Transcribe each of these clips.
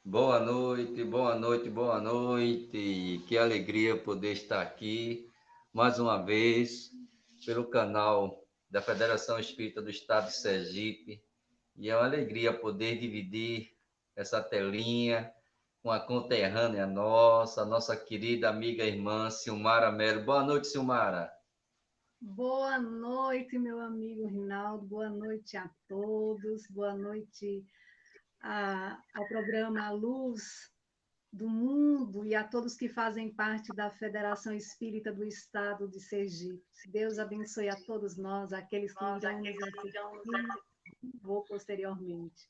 Boa noite, boa noite, boa noite. Que alegria poder estar aqui mais uma vez pelo canal da Federação Espírita do Estado de Sergipe. E é uma alegria poder dividir essa telinha com a conterrânea nossa querida amiga e irmã Silmara Melo. Boa noite, Silmara. Boa noite, meu amigo Rinaldo. Boa noite a todos. Boa noite ao programa Luz do Mundo e a todos que fazem parte da Federação Espírita do Estado de Sergipe. Deus abençoe a todos nós, aqueles que irão nos assistir, vou posteriormente.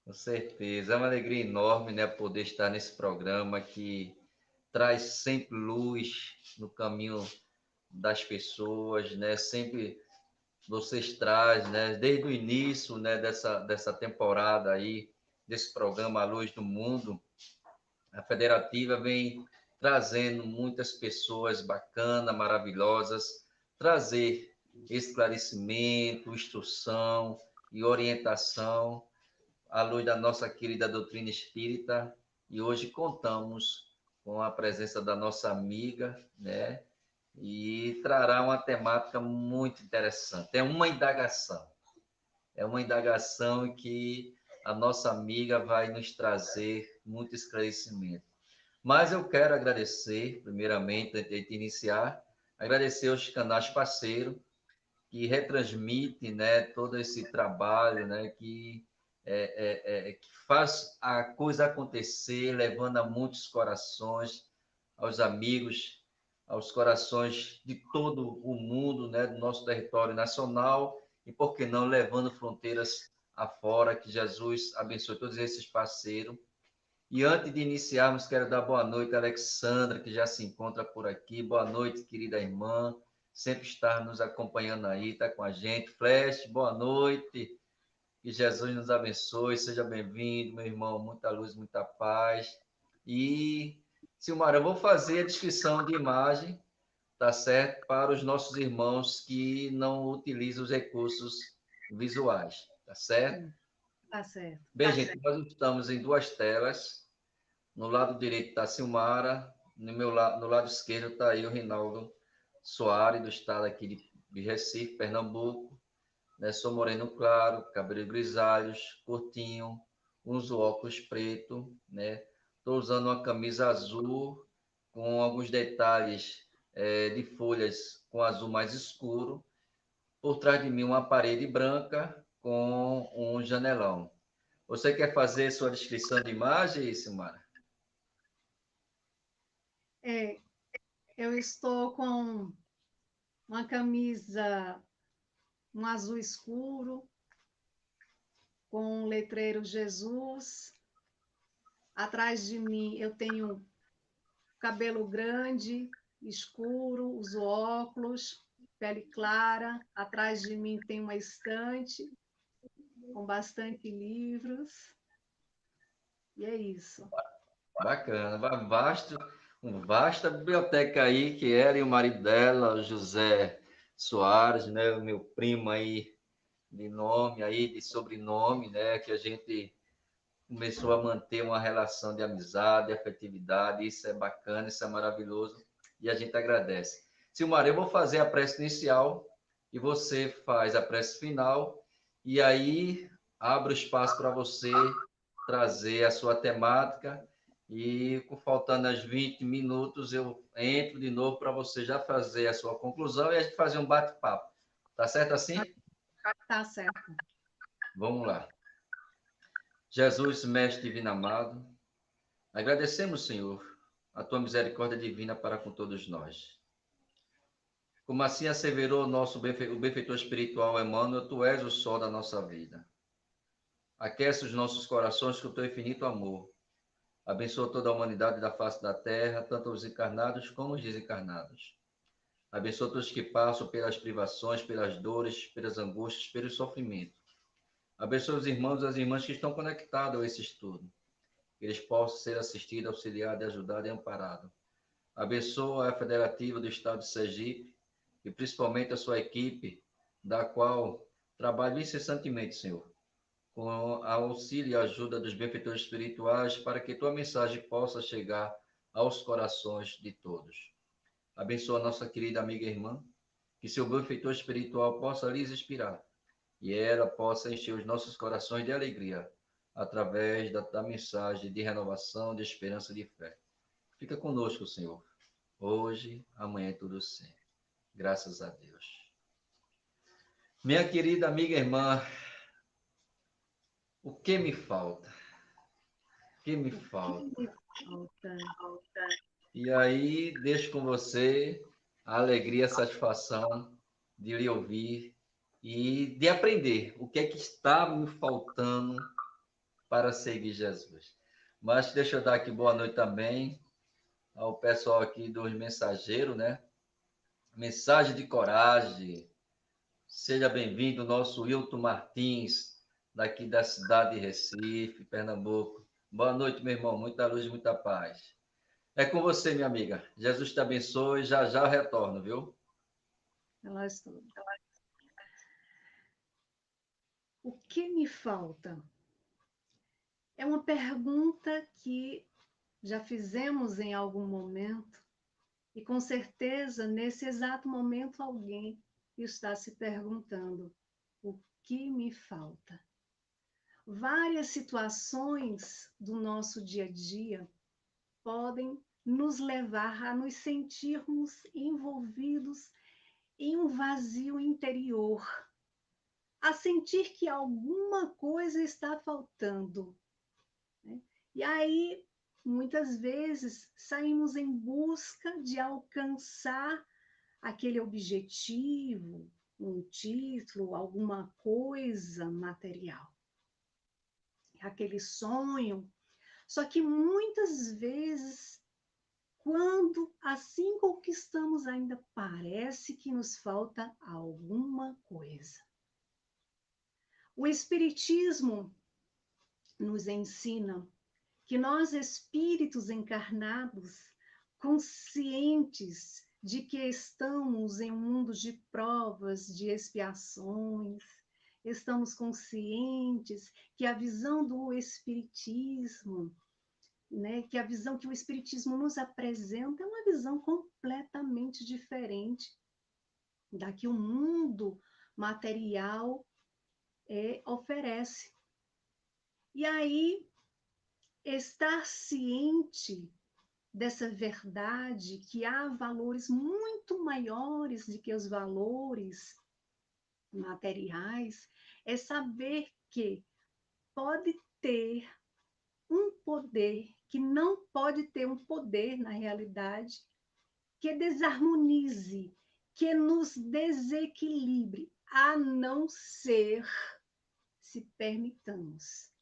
Com certeza, é uma alegria enorme, né, poder estar nesse programa que traz sempre luz no caminho das pessoas, né? Sempre vocês trazem, né? Desde o início, né? Dessa temporada aí, desse programa A Luz do Mundo, a Federativa vem trazendo muitas pessoas bacanas, maravilhosas, trazer esclarecimento, instrução e orientação à luz da nossa querida doutrina espírita. E hoje contamos com a presença da nossa amiga, né? E trará uma temática muito interessante. É uma indagação que a nossa amiga vai nos trazer muito esclarecimento. Mas eu quero agradecer, primeiramente, antes de iniciar, agradecer aos canais parceiros que retransmitem, né, todo esse trabalho, né, que faz a coisa acontecer, levando a muitos corações, aos amigos, aos corações de todo o mundo, né, do nosso território nacional e, por que não, levando fronteiras afora. Que Jesus abençoe todos esses parceiros. E antes de iniciarmos, quero dar boa noite a Alexandra, que já se encontra por aqui. Boa noite, querida irmã. Sempre está nos acompanhando aí, está com a gente. Flash, boa noite. Que Jesus nos abençoe. Seja bem-vindo, meu irmão. Muita luz, muita paz. E, Silmara, eu vou fazer a descrição de imagem, tá certo? Para os nossos irmãos que não utilizam os recursos visuais, tá certo? Sim, tá certo. Bem, gente, nós estamos em duas telas. No lado direito está a Silmara, no lado esquerdo está aí o Rinaldo Soares, do estado aqui de Recife, Pernambuco. Né? Sou moreno claro, cabelo grisalhos, curtinho, uso óculos preto, né? Estou usando uma camisa azul com alguns detalhes de folhas com azul mais escuro. Por trás de mim, uma parede branca com um janelão. Você quer fazer sua descrição de imagem, Silmara? É, eu estou com uma camisa, um azul escuro, com um letreiro Jesus. Atrás de mim eu tenho cabelo grande, escuro, uso óculos, pele clara. Atrás de mim tem uma estante com bastante livros. E é isso. Bacana, vasta biblioteca aí, que ela e o marido dela, o José Soares, né, o meu primo aí, de nome aí, de sobrenome, né, que a gente começou a manter uma relação de amizade, afetividade. Isso é bacana, isso é maravilhoso, e a gente agradece. Silmar, eu vou fazer a prece inicial e você faz a prece final, e aí abro espaço para você trazer a sua temática, e faltando as 20 minutos eu entro de novo para você já fazer a sua conclusão e a gente fazer um bate-papo. Tá certo assim? Tá certo. Vamos lá. Jesus, Mestre Divino Amado, agradecemos, Senhor, a tua misericórdia divina para com todos nós. Como assim asseverou o benfeitor espiritual Emmanuel, tu és o sol da nossa vida. Aquece os nossos corações com o teu infinito amor. Abençoa toda a humanidade da face da terra, tanto os encarnados como os desencarnados. Abençoa todos que passam pelas privações, pelas dores, pelas angústias, pelo sofrimento. Abençoa os irmãos e as irmãs que estão conectados a esse estudo. Que eles possam ser assistidos, auxiliados, ajudados e amparados. Abençoa a Federativa do Estado de Sergipe e principalmente a sua equipe, da qual trabalho incessantemente, Senhor, com a auxílio e ajuda dos benfeitores espirituais, para que tua mensagem possa chegar aos corações de todos. Abençoa a nossa querida amiga e irmã, que seu benfeitor espiritual possa lhes inspirar e ela possa encher os nossos corações de alegria através da mensagem de renovação, de esperança e de fé. Fica conosco, Senhor, hoje, amanhã e tudo sempre. Graças a Deus. Minha querida amiga e irmã, o que me falta? O que me falta? O que me falta? E aí, deixo com você a alegria, a satisfação de lhe ouvir e de aprender o que é que está me faltando para seguir Jesus. Mas deixa eu dar aqui boa noite também ao pessoal aqui dos mensageiros, né? Mensagem de coragem. Seja bem-vindo, nosso Wilton Martins, daqui da cidade de Recife, Pernambuco. Boa noite, meu irmão. Muita luz e muita paz. É com você, minha amiga. Jesus te abençoe. Já já eu retorno, viu? Ela estou. O que me falta? É uma pergunta que já fizemos em algum momento, e com certeza, nesse exato momento, alguém está se perguntando: o que me falta? Várias situações do nosso dia a dia podem nos levar a nos sentirmos envolvidos em um vazio interior, a sentir que alguma coisa está faltando, né? E aí, muitas vezes, saímos em busca de alcançar aquele objetivo, um título, alguma coisa material, aquele sonho. Só que muitas vezes, quando assim conquistamos, ainda parece que nos falta alguma coisa. O Espiritismo nos ensina que nós, espíritos encarnados, conscientes de que estamos em um mundo de provas, de expiações, estamos conscientes que a visão do Espiritismo, né, que a visão que o Espiritismo nos apresenta é uma visão completamente diferente da que o mundo material oferece. E aí, estar ciente dessa verdade, que há valores muito maiores do que os valores materiais, é saber que pode ter um poder, que não pode ter um poder na realidade, que desarmonize, que nos desequilibre, a não ser se permitamos.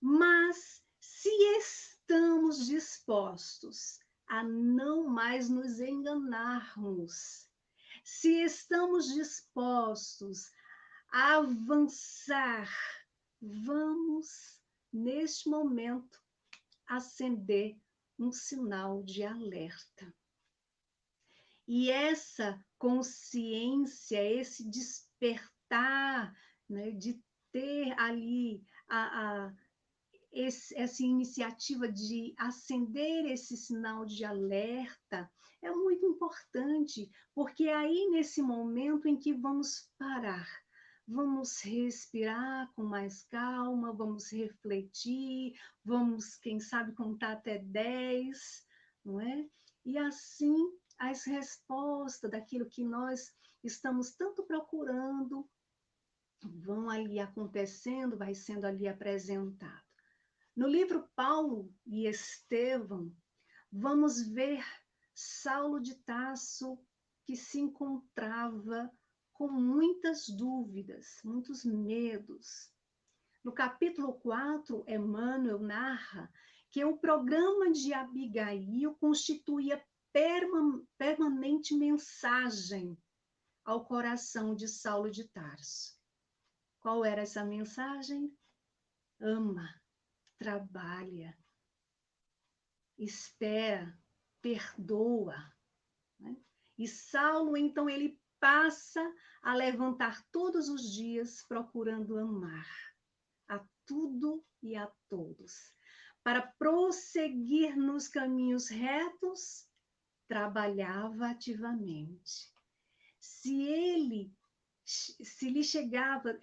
Mas se estamos dispostos a não mais nos enganarmos, se estamos dispostos a avançar, vamos, neste momento, acender um sinal de alerta. E essa consciência, esse despertar, né, de ter ali essa iniciativa de acender esse sinal de alerta é muito importante, porque é aí nesse momento em que vamos parar, vamos respirar com mais calma, vamos refletir, vamos, quem sabe, contar até 10, não é? E assim as respostas daquilo que nós estamos tanto procurando vão ali acontecendo, vai sendo ali apresentado. No livro Paulo e Estevão, vamos ver Saulo de Tarso, que se encontrava com muitas dúvidas, muitos medos. No capítulo 4, Emmanuel narra que o programa de Abigail constituía permanente mensagem ao coração de Saulo de Tarso. Qual era essa mensagem? Ama, trabalha, espera, perdoa, né? E Saulo, então, ele passa a levantar todos os dias procurando amar, a tudo e a todos. Para prosseguir nos caminhos retos, trabalhava ativamente. Se lhe chegava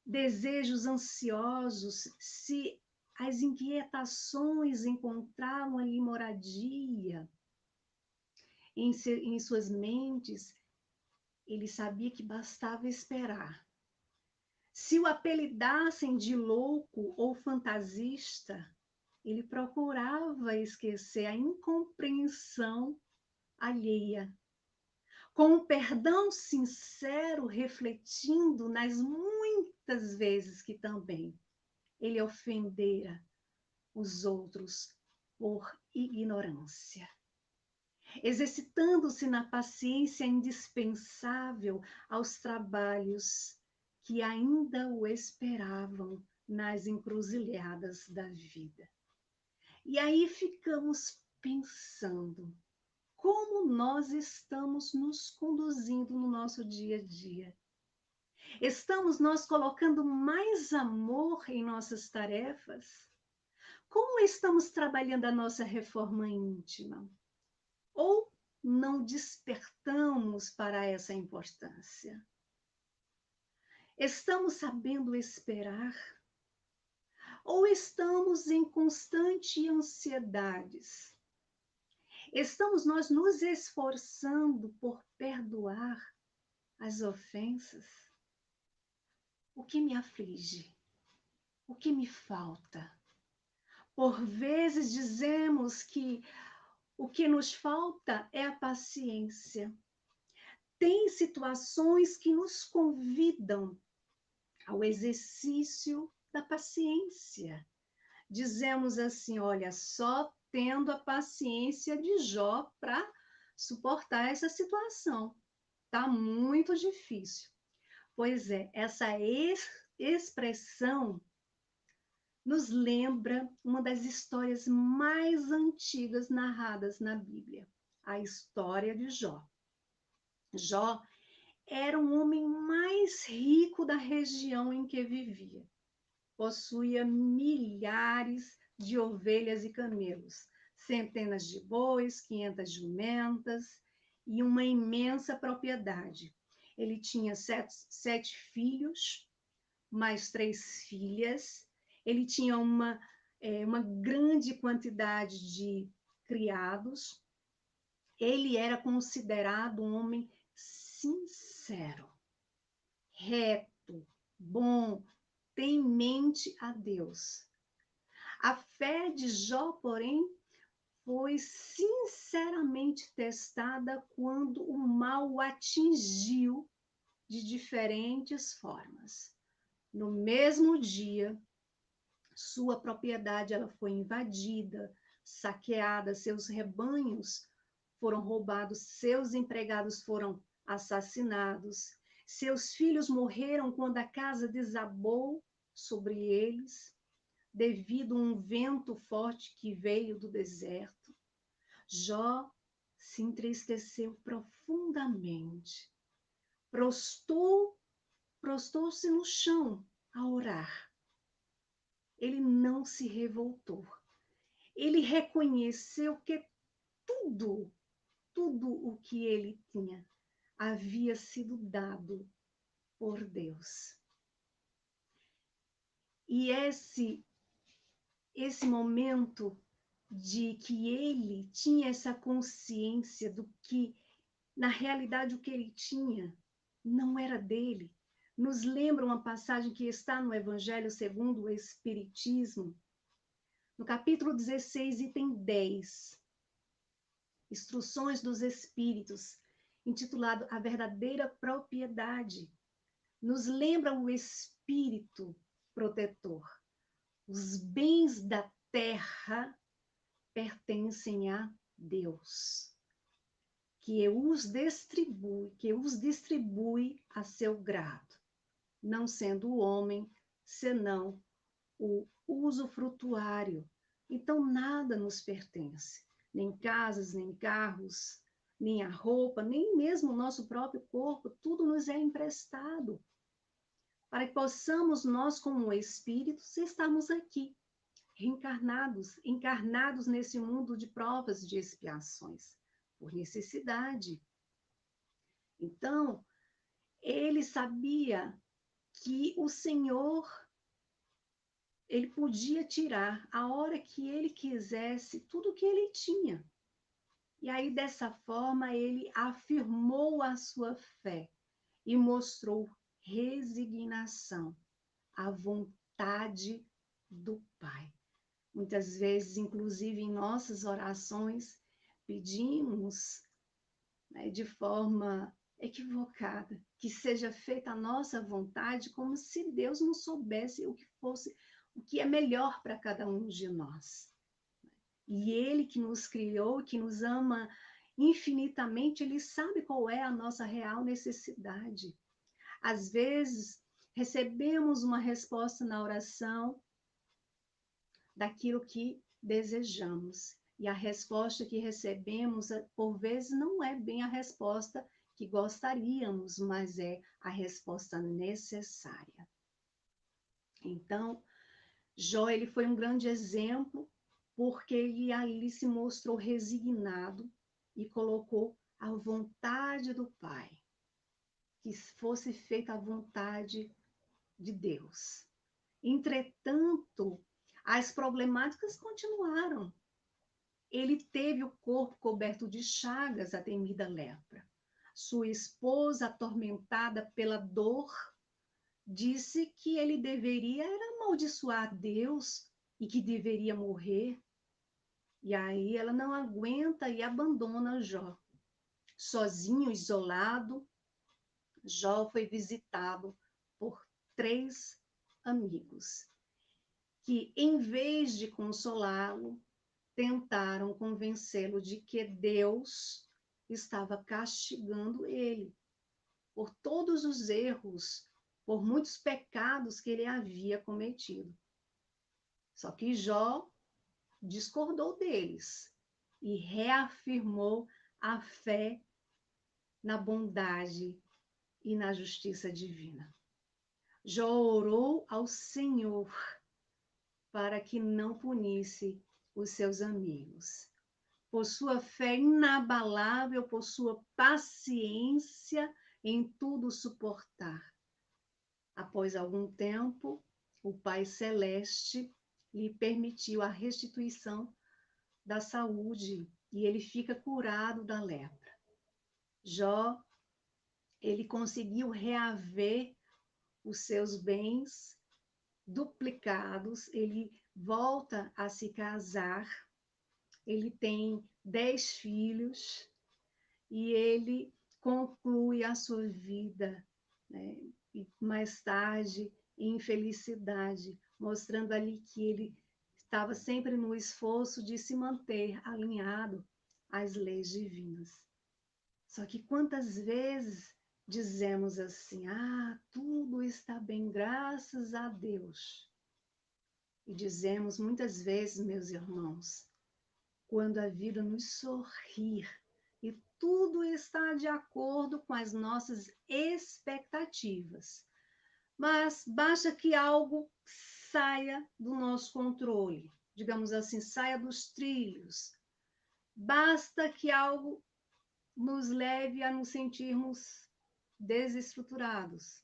desejos ansiosos, se as inquietações encontravam ali moradia em suas mentes, ele sabia que bastava esperar. Se o apelidassem de louco ou fantasista, ele procurava esquecer a incompreensão alheia, com um perdão sincero, refletindo nas muitas vezes que também ele ofendera os outros por ignorância, exercitando-se na paciência indispensável aos trabalhos que ainda o esperavam nas encruzilhadas da vida. E aí ficamos pensando, como nós estamos nos conduzindo no nosso dia a dia? Estamos nós colocando mais amor em nossas tarefas? Como estamos trabalhando a nossa reforma íntima? Ou não despertamos para essa importância? Estamos sabendo esperar? Ou estamos em constante ansiedades? Estamos nós nos esforçando por perdoar as ofensas? O que me aflige? O que me falta? Por vezes dizemos que o que nos falta é a paciência. Tem situações que nos convidam ao exercício da paciência. Dizemos assim, olha, só tendo a paciência de Jó para suportar essa situação. Está muito difícil. Pois é, essa expressão nos lembra uma das histórias mais antigas narradas na Bíblia, a história de Jó. Jó era o homem mais rico da região em que vivia. Possuía milhares de ovelhas e camelos, centenas de bois, 500 jumentas e uma imensa propriedade. Ele tinha sete filhos, mais 3 filhas. Ele tinha uma grande quantidade de criados. Ele era considerado um homem sincero, reto, bom, temente a Deus. A fé de Jó, porém, foi sinceramente testada quando o mal o atingiu de diferentes formas. No mesmo dia, sua propriedade ela foi invadida, saqueada, seus rebanhos foram roubados, seus empregados foram assassinados, seus filhos morreram quando a casa desabou sobre eles, devido a um vento forte que veio do deserto. Jó se entristeceu profundamente, prostou-se no chão a orar. Ele não se revoltou. Ele reconheceu que tudo o que ele tinha havia sido dado por Deus. E esse momento de que ele tinha essa consciência do que, na realidade, o que ele tinha não era dele, nos lembra uma passagem que está no Evangelho segundo o Espiritismo, no capítulo 16, item 10, Instruções dos Espíritos, intitulado A Verdadeira Propriedade, nos lembra o Espírito protetor. Os bens da terra pertencem a Deus, que os distribui a seu grado, não sendo o homem, senão o usufrutuário. Então, nada nos pertence, nem casas, nem carros, nem a roupa, nem mesmo o nosso próprio corpo, tudo nos é emprestado. para que possamos nós, como espíritos, estarmos aqui, reencarnados, encarnados nesse mundo de provas, de expiações, por necessidade. Então, ele sabia que o Senhor, ele podia tirar a hora que ele quisesse tudo que ele tinha. E aí, dessa forma, ele afirmou a sua fé e mostrou resignação à vontade do Pai. Muitas vezes, inclusive em nossas orações, pedimos, né, de forma equivocada, que seja feita a nossa vontade, como se Deus não soubesse o que fosse, o que é melhor para cada um de nós. E Ele que nos criou, que nos ama infinitamente, Ele sabe qual é a nossa real necessidade. Às vezes, recebemos uma resposta na oração daquilo que desejamos. E a resposta que recebemos, por vezes, não é bem a resposta que gostaríamos, mas é a resposta necessária. Então, Jó, ele foi um grande exemplo, porque ele ali se mostrou resignado e colocou a vontade do Pai, que fosse feita a vontade de Deus. Entretanto, as problemáticas continuaram. Ele teve o corpo coberto de chagas, a temida lepra. Sua esposa, atormentada pela dor, disse que ele deveria era amaldiçoar Deus e que deveria morrer. E aí ela não aguenta e abandona Jó. Sozinho, isolado, Jó foi visitado por 3 amigos, que, em vez de consolá-lo, tentaram convencê-lo de que Deus estava castigando ele por todos os erros, por muitos pecados que ele havia cometido. Só que Jó discordou deles e reafirmou a fé na bondade e na justiça divina. Jó orou ao Senhor para que não punisse os seus amigos. Por sua fé inabalável, por sua paciência em tudo suportar. Após algum tempo, o Pai Celeste lhe permitiu a restituição da saúde e ele fica curado da lepra. Jó, ele conseguiu reaver os seus bens duplicados, ele volta a se casar, ele tem 10 filhos e ele conclui a sua vida, né? E mais tarde em felicidade, mostrando ali que ele estava sempre no esforço de se manter alinhado às leis divinas. Só que quantas vezes dizemos assim, tudo está bem, graças a Deus. E dizemos muitas vezes, meus irmãos, quando a vida nos sorrir e tudo está de acordo com as nossas expectativas. Mas basta que algo saia do nosso controle, digamos assim, saia dos trilhos. Basta que algo nos leve a nos sentirmos desestruturados.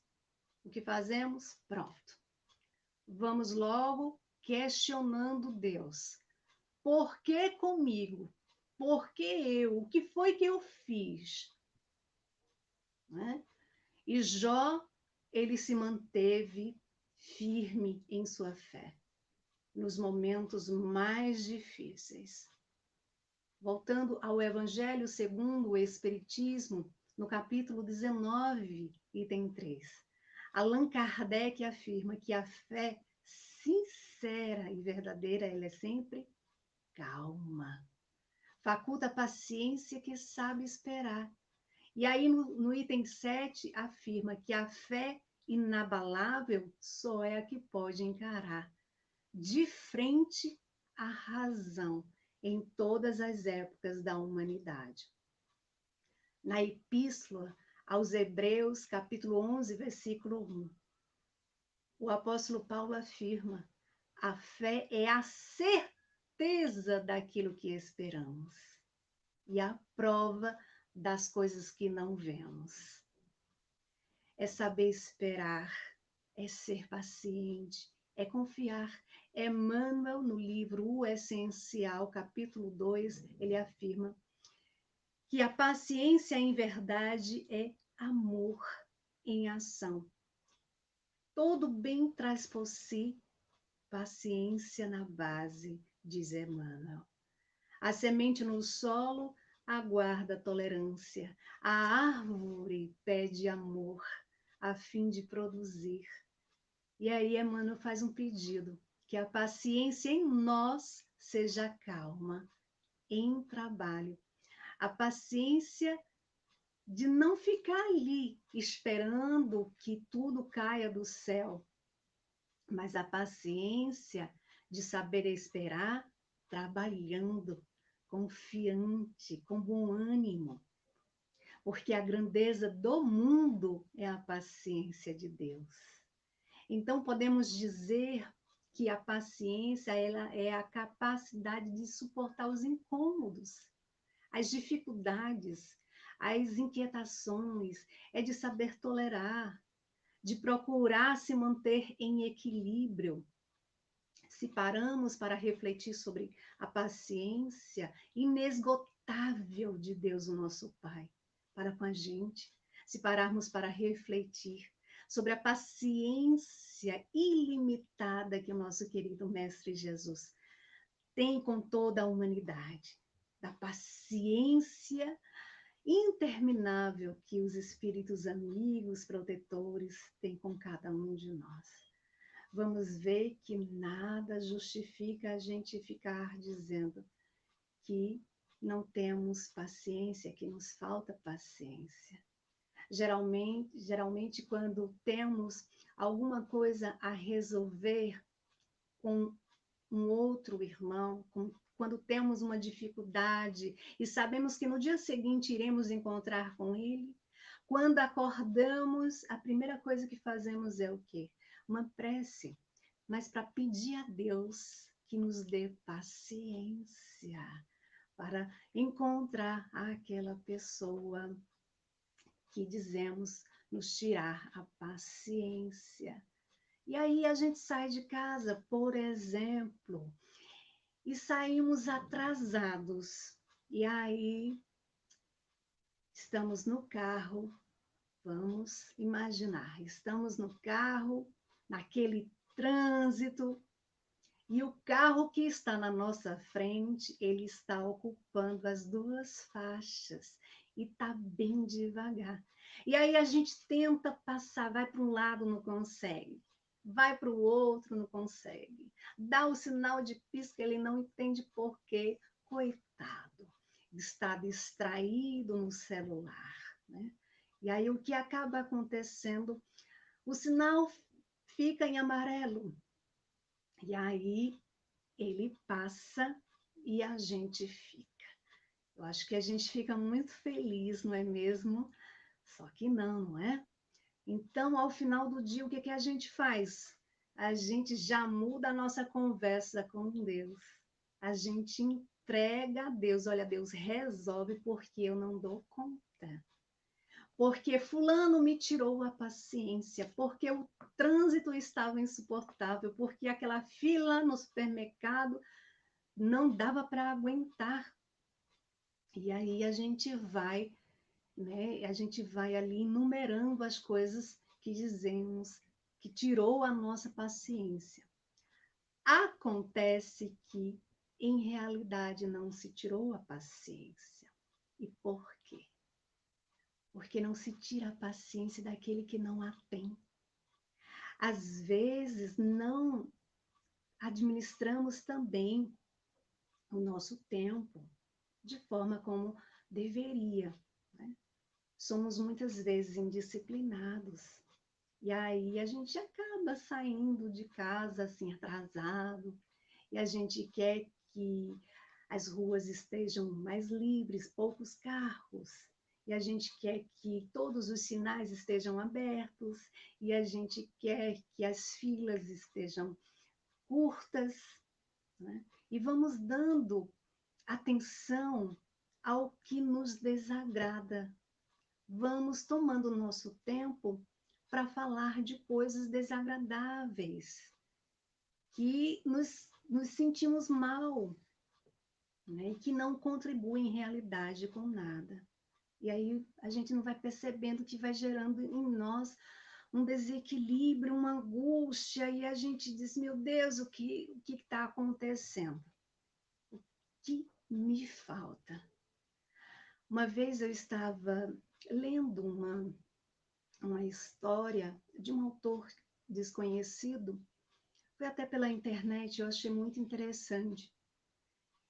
O que fazemos? Pronto. Vamos logo questionando Deus. Por que comigo? Por que eu? O que foi que eu fiz? Né? E Jó, ele se manteve firme em sua fé, nos momentos mais difíceis. Voltando ao Evangelho segundo o Espiritismo, no capítulo 19, item 3, Allan Kardec afirma que a fé sincera e verdadeira, ela é sempre calma. Faculta a paciência que sabe esperar. E aí, no item 7, afirma que a fé inabalável só é a que pode encarar de frente a razão em todas as épocas da humanidade. Na Epístola aos Hebreus, capítulo 11, versículo 1, O apóstolo Paulo afirma: a fé é a certeza daquilo que esperamos e a prova das coisas que não vemos. É saber esperar, é ser paciente, é confiar. Emmanuel, no livro O Essencial, capítulo 2, ele afirma que a paciência em verdade é amor em ação. Todo bem traz por si paciência na base, diz Emmanuel. A semente no solo aguarda tolerância. A árvore pede amor a fim de produzir. E aí Emmanuel faz um pedido, que a paciência em nós seja calma, em trabalho. A paciência de não ficar ali esperando que tudo caia do céu, mas a paciência de saber esperar trabalhando, confiante, com bom ânimo, porque a grandeza do mundo é a paciência de Deus. Então podemos dizer que a paciência ela é a capacidade de suportar os incômodos, as dificuldades, as inquietações, é de saber tolerar, de procurar se manter em equilíbrio. Se paramos para refletir sobre a paciência inesgotável de Deus, o nosso Pai, para com a gente, se pararmos para refletir sobre a paciência ilimitada que o nosso querido Mestre Jesus tem com toda a humanidade, da paciência interminável que os espíritos amigos, protetores têm com cada um de nós. Vamos ver que nada justifica a gente ficar dizendo que não temos paciência, que nos falta paciência. Geralmente quando temos alguma coisa a resolver com um outro irmão, quando temos uma dificuldade e sabemos que no dia seguinte iremos encontrar com ele, quando acordamos, a primeira coisa que fazemos é o quê? Uma prece, mas para pedir a Deus que nos dê paciência para encontrar aquela pessoa que dizemos nos tirar a paciência. E aí a gente sai de casa, por exemplo, e saímos atrasados. E aí estamos no carro, vamos imaginar, estamos no carro, naquele trânsito, e o carro que está na nossa frente, ele está ocupando as duas faixas e está bem devagar. E aí a gente tenta passar, vai para um lado, não consegue. Vai para o outro, não consegue. Dá o sinal de pisca, ele não entende por quê. Coitado, está distraído no celular, né? E aí o que acaba acontecendo? O sinal fica em amarelo. E aí ele passa e a gente fica. Eu acho que a gente fica muito feliz, não é mesmo? Só que não, não é? Então, ao final do dia, o que a gente faz? A gente já muda a nossa conversa com Deus. A gente entrega a Deus. Olha, Deus resolve porque eu não dou conta. Porque fulano me tirou a paciência, porque o trânsito estava insuportável, porque aquela fila no supermercado não dava para aguentar. E aí a gente vai, né? A gente vai ali enumerando as coisas que dizemos que tirou a nossa paciência. Acontece que, em realidade, não se tirou a paciência. E por quê? Porque não se tira a paciência daquele que não a tem. Às vezes, não administramos também o nosso tempo de forma como deveria, né? Somos muitas vezes indisciplinados. E aí a gente acaba saindo de casa assim atrasado, e a gente quer que as ruas estejam mais livres, poucos carros. e a gente quer que todos os sinais estejam abertos, e a gente quer que as filas estejam curtas, né? E vamos dando atenção ao que nos desagrada. Vamos tomando o nosso tempo para falar de coisas desagradáveis, que nos sentimos mal, né? E que não contribuem em realidade com nada. E aí a gente não vai percebendo que vai gerando em nós um desequilíbrio, uma angústia, e a gente diz, meu Deus, o que está acontecendo? O que me falta? Uma vez eu estava lendo uma história de um autor desconhecido, foi até pela internet, eu achei muito interessante,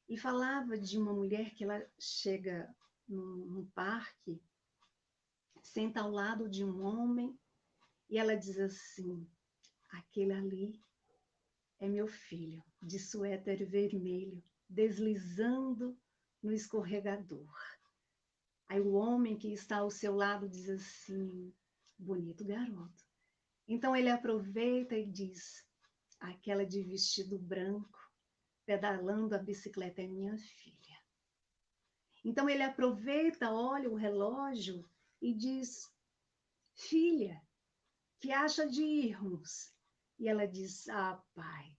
e falava de uma mulher que ela chega num parque, senta ao lado de um homem, e ela diz assim, aquele ali é meu filho, de suéter vermelho, deslizando no escorregador. Aí o homem que está ao seu lado diz assim, bonito garoto. Então ele aproveita e diz, aquela de vestido branco, pedalando a bicicleta é minha filha. Então ele aproveita, olha o relógio e diz, filha, que acha de irmos? E ela diz, ah, pai,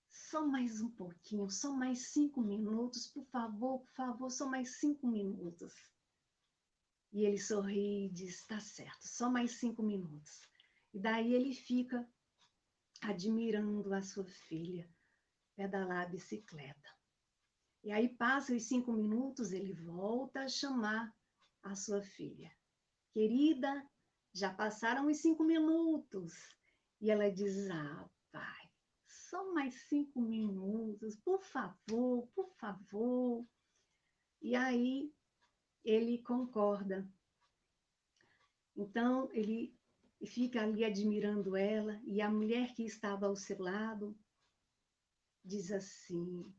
só mais um pouquinho, só mais 5 minutos, por favor, só mais 5 minutos. E ele sorri e diz, tá certo, só mais 5 minutos. E daí ele fica admirando a sua filha pedalar a bicicleta. E aí passa os 5 minutos, ele volta a chamar a sua filha. Querida, já passaram os 5 minutos. E ela diz, ah, pai, só mais 5 minutos, por favor, por favor. E aí ele concorda. Então ele fica ali admirando ela, e a mulher que estava ao seu lado diz assim,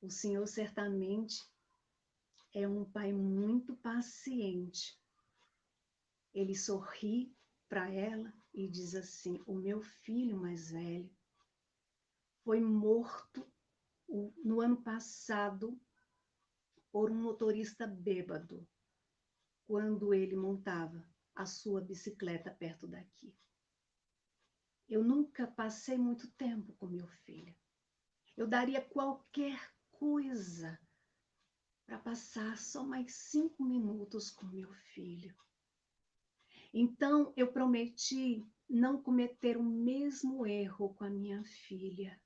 o senhor certamente é um pai muito paciente. Ele sorri para ela e diz assim, o meu filho mais velho foi morto no ano passado por um motorista bêbado, quando ele montava a sua bicicleta perto daqui. Eu nunca passei muito tempo com meu filho. Eu daria qualquer coisa para passar só mais 5 minutos com meu filho. Então, eu prometi não cometer o mesmo erro com a minha filha.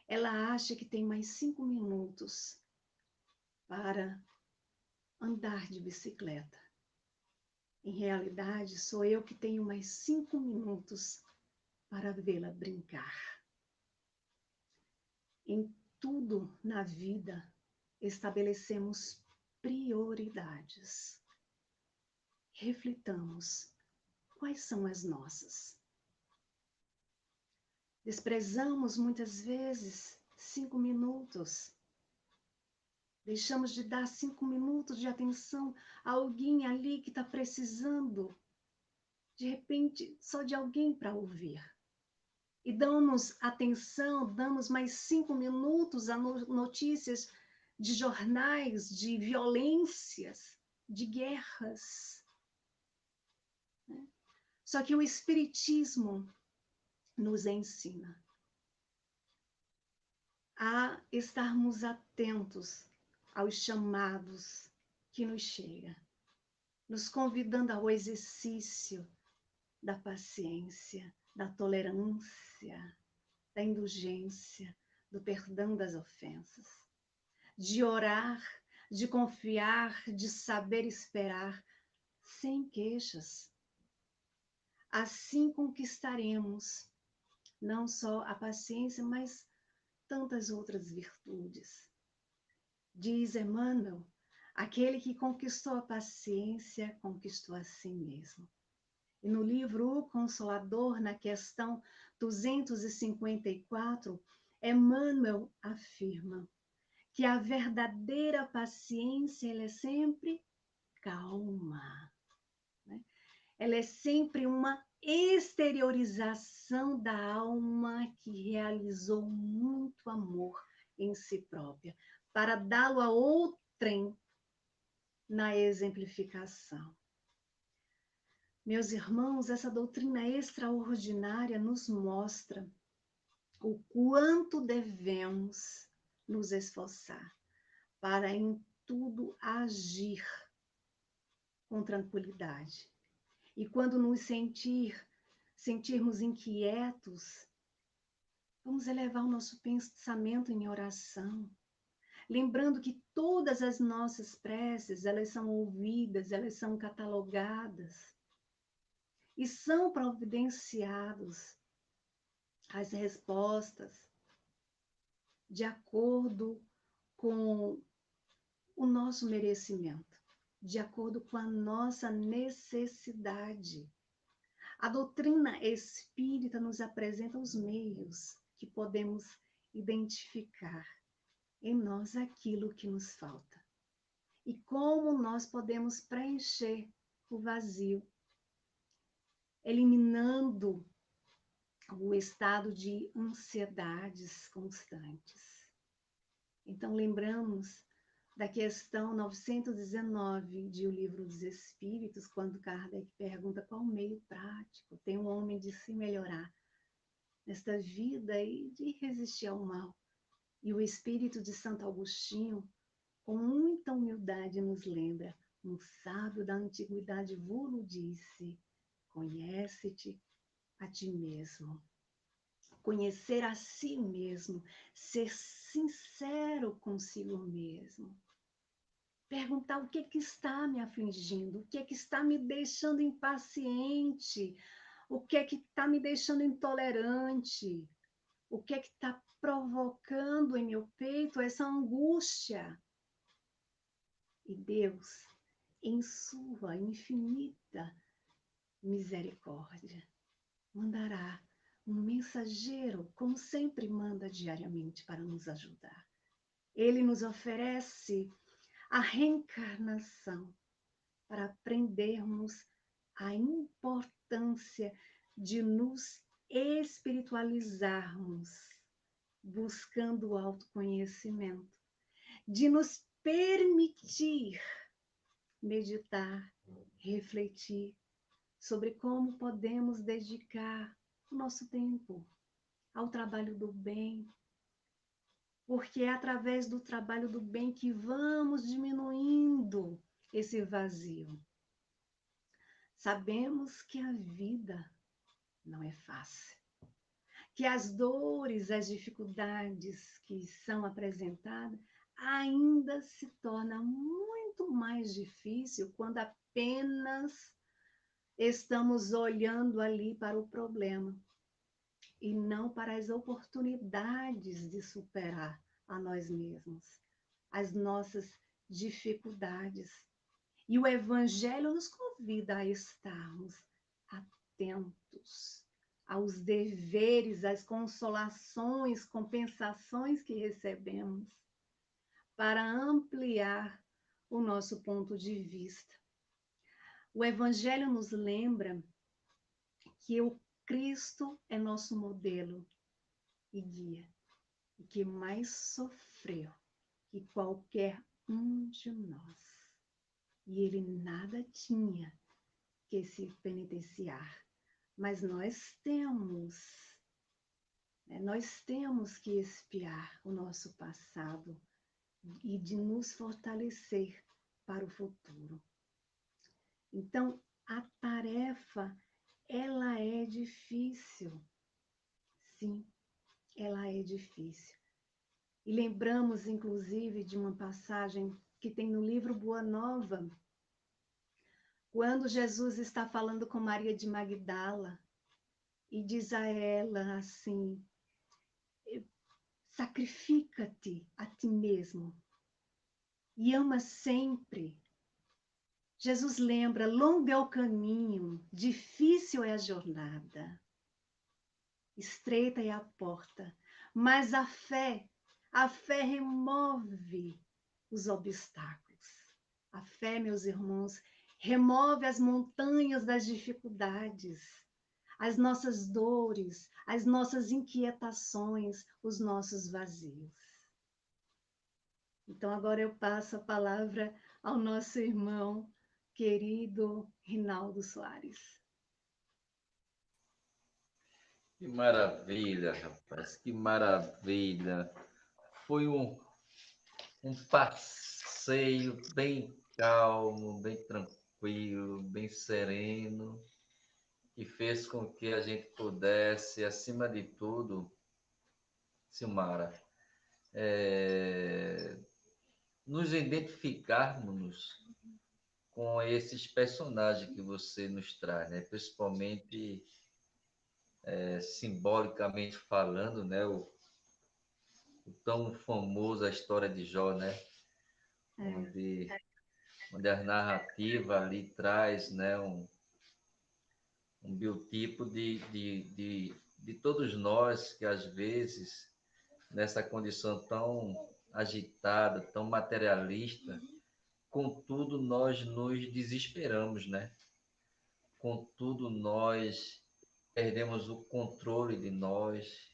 Ela acha que tem mais 5 minutos para andar de bicicleta. Em realidade, sou eu que tenho mais 5 minutos para vê-la brincar. Em tudo na vida, estabelecemos prioridades. Reflitamos quais são as nossas. Desprezamos muitas vezes 5 minutos. Deixamos de dar 5 minutos de atenção a alguém ali que está precisando, de repente, só de alguém para ouvir. E damos atenção, damos mais 5 minutos a notícias de jornais, de violências, de guerras. Só que o Espiritismo nos ensina a estarmos atentos aos chamados que nos chegam, nos convidando ao exercício da paciência, da tolerância, da indulgência, do perdão das ofensas, de orar, de confiar, de saber esperar, sem queixas. Assim conquistaremos não só a paciência, mas tantas outras virtudes. Diz Emmanuel, aquele que conquistou a paciência, conquistou a si mesmo. E no livro O Consolador, na questão 254, Emmanuel afirma que a verdadeira paciência ela é sempre calma, né? Ela é sempre uma exteriorização da alma que realizou muito amor em si própria, para dá-lo a outrem na exemplificação. Meus irmãos, essa doutrina extraordinária nos mostra o quanto devemos nos esforçar para em tudo agir com tranquilidade. E quando nos sentirmos inquietos, vamos elevar o nosso pensamento em oração, lembrando que todas as nossas preces, elas são ouvidas, elas são catalogadas e são providenciados as respostas de acordo com o nosso merecimento, de acordo com a nossa necessidade. A doutrina espírita nos apresenta os meios que podemos identificar em nós aquilo que nos falta e como nós podemos preencher o vazio, eliminando o estado de ansiedades constantes. Então, lembramos da questão 919 de O Livro dos Espíritos, quando Kardec pergunta qual meio prático tem um homem de se melhorar nesta vida e de resistir ao mal. E o Espírito de Santo Agostinho, com muita humildade, nos lembra: um sábio da antiguidade vos disse, conhece-te a ti mesmo. Conhecer a si mesmo, ser sincero consigo mesmo. Perguntar o que é que está me afligindo, o que é que está me deixando impaciente, o que é que está me deixando intolerante, o que é que está provocando em meu peito essa angústia. E Deus, em sua infinita misericórdia, mandará um mensageiro, como sempre manda diariamente, para nos ajudar. Ele nos oferece a reencarnação para aprendermos a importância de nos espiritualizarmos, buscando o autoconhecimento, de nos permitir meditar, refletir sobre como podemos dedicar o nosso tempo ao trabalho do bem, porque é através do trabalho do bem que vamos diminuindo esse vazio. Sabemos que a vida não é fácil, que as dores, as dificuldades que são apresentadas ainda se torna muito mais difícil quando apenas estamos olhando ali para o problema e não para as oportunidades de superar a nós mesmos, as nossas dificuldades. E o Evangelho nos convida a estarmos atentos aos deveres, às consolações, compensações que recebemos, para ampliar o nosso ponto de vista. O Evangelho nos lembra que o Cristo é nosso modelo e guia, e que mais sofreu que qualquer um de nós. E ele nada tinha que se penitenciar, mas nós temos que expiar o nosso passado e de nos fortalecer para o futuro. Então, a tarefa, ela é difícil. Sim, ela é difícil. E lembramos, inclusive, de uma passagem que tem no livro Boa Nova, quando Jesus está falando com Maria de Magdala e diz a ela assim: sacrifica-te a ti mesmo e ama sempre. Jesus lembra: longo é o caminho, difícil é a jornada, estreita é a porta, mas a fé remove os obstáculos. A fé, meus irmãos, remove as montanhas das dificuldades, as nossas dores, as nossas inquietações, os nossos vazios. Então, agora eu passo a palavra ao nosso irmão querido Rinaldo Soares. Que maravilha, rapaz, que maravilha. Foi um passeio bem calmo, bem tranquilo, bem sereno, que fez com que a gente pudesse, acima de tudo, Silmara, nos identificarmos com esses personagens que você nos traz, né? Principalmente simbolicamente falando, né? O tão famoso a história de Jó, né? Onde, onde a narrativa ali traz, né? Um biotipo de todos nós que às vezes nessa condição tão agitada, tão materialista, contudo nós nos desesperamos, né? Contudo nós perdemos o controle de nós,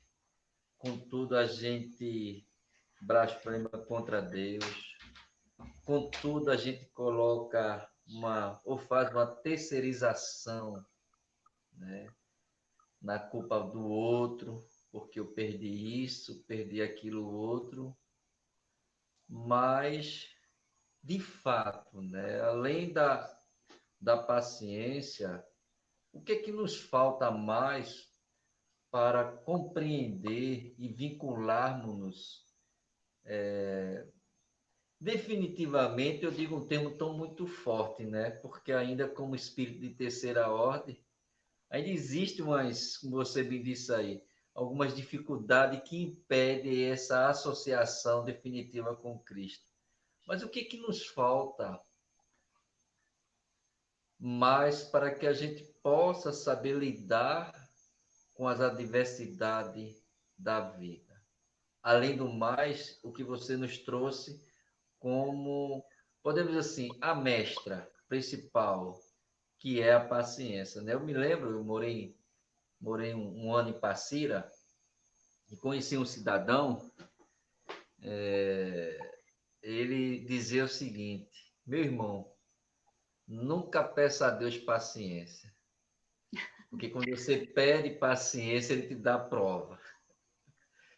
contudo a gente blasfema contra Deus, contudo a gente coloca ou faz uma terceirização, né, na culpa do outro, porque eu perdi isso, perdi aquilo outro, mas de fato, né, além da paciência, o que é que nos falta mais para compreender e vincularmos-nos definitivamente? Eu digo um termo tão muito forte, né? Porque ainda como espírito de terceira ordem, ainda existe umas, como você me disse aí, algumas dificuldades que impedem essa associação definitiva com Cristo. Mas o que que nos falta mais para que a gente possa saber lidar com as adversidades da vida? Além do mais, o que você nos trouxe como, podemos dizer assim, a mestra principal, que é a paciência, né? Eu me lembro, eu morei um ano em Passira e conheci um cidadão, ele dizia o seguinte: meu irmão, nunca peça a Deus paciência, porque quando você pede paciência, ele te dá a prova.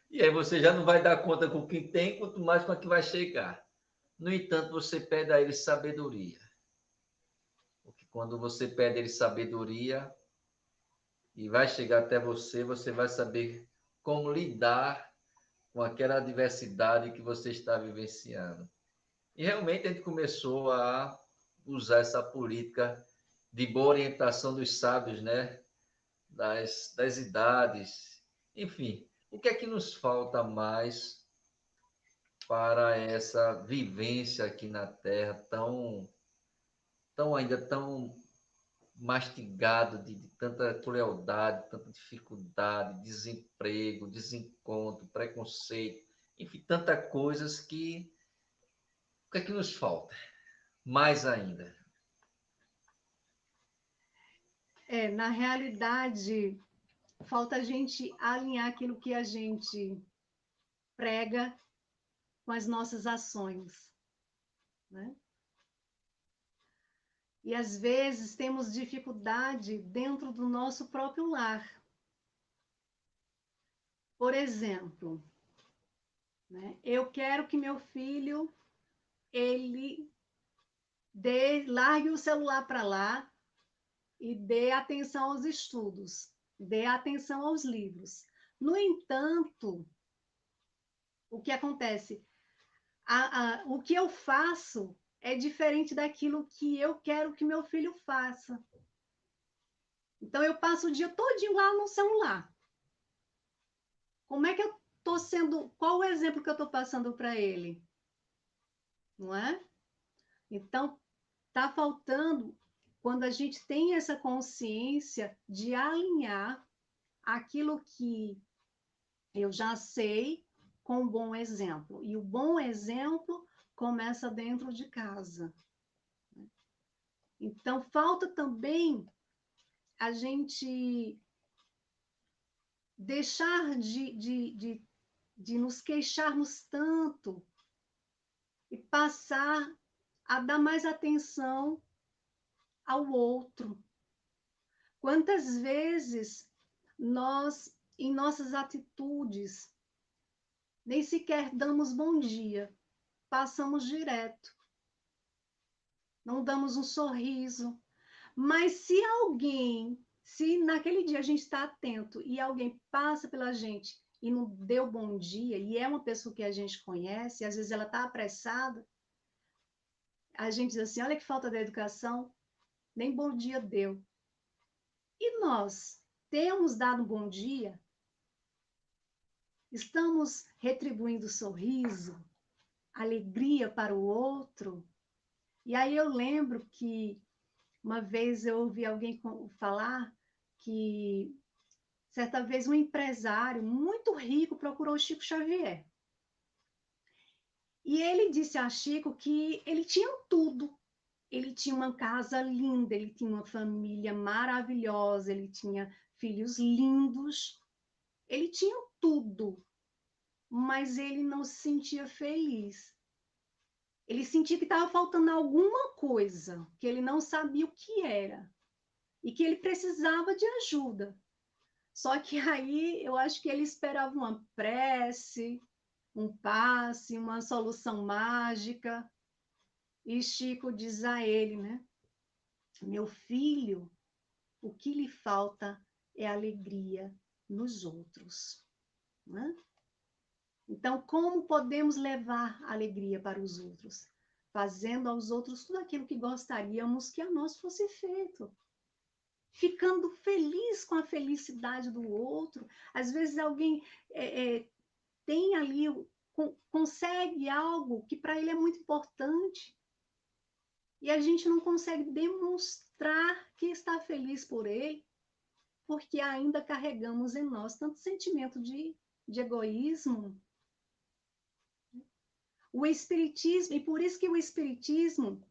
E aí você já não vai dar conta com o que tem, quanto mais com a que vai chegar. No entanto, você pede a ele sabedoria. Porque quando você pede a ele sabedoria e vai chegar até você, você vai saber como lidar com aquela adversidade que você está vivenciando. E realmente a gente começou a usar essa política de boa orientação dos sábios, né? Das idades. Enfim, o que é que nos falta mais para essa vivência aqui na Terra ainda tão mastigado de tanta crueldade, tanta dificuldade, desemprego, desencontro, preconceito, enfim, tantas coisas que o que é que nos falta? Mais ainda. Na realidade, falta a gente alinhar aquilo que a gente prega com as nossas ações, né? E às vezes temos dificuldade dentro do nosso próprio lar. Por exemplo, né, eu quero que meu filho ele largue o celular para lá e dê atenção aos estudos, dê atenção aos livros. No entanto, o que acontece? O que eu faço é diferente daquilo que eu quero que meu filho faça. Então, eu passo o dia todinho lá no celular. Como é que eu estou sendo... Qual o exemplo que eu estou passando para ele? Não é? Então, está faltando, quando a gente tem essa consciência de alinhar aquilo que eu já sei com um bom exemplo. E o bom exemplo começa dentro de casa. Então, falta também a gente deixar de nos queixarmos tanto e passar a dar mais atenção ao outro. Quantas vezes nós, em nossas atitudes, nem sequer damos bom dia, passamos direto, não damos um sorriso. Mas se naquele dia a gente está atento e alguém passa pela gente e não deu bom dia, e é uma pessoa que a gente conhece, e às vezes ela está apressada, a gente diz assim, olha que falta de educação, nem bom dia deu. E nós temos dado um bom dia? Estamos retribuindo sorriso, alegria para o outro? E aí eu lembro que uma vez eu ouvi alguém falar que certa vez um empresário muito rico procurou Chico Xavier. E ele disse a Chico que ele tinha tudo. Ele tinha uma casa linda, ele tinha uma família maravilhosa, ele tinha filhos lindos, ele tinha tudo, mas ele não se sentia feliz. Ele sentia que estava faltando alguma coisa, que ele não sabia o que era, e que ele precisava de ajuda. Só que aí eu acho que ele esperava uma prece, um passe, uma solução mágica. E Chico diz a ele, né? Meu filho, o que lhe falta é alegria nos outros. Né? Então, como podemos levar alegria para os outros? Fazendo aos outros tudo aquilo que gostaríamos que a nós fosse feito. Ficando feliz com a felicidade do outro. Às vezes alguém tem ali, consegue algo que para ele é muito importante. E a gente não consegue demonstrar que está feliz por ele, porque ainda carregamos em nós tanto sentimento de egoísmo. O Espiritismo, e por isso que o Espiritismo,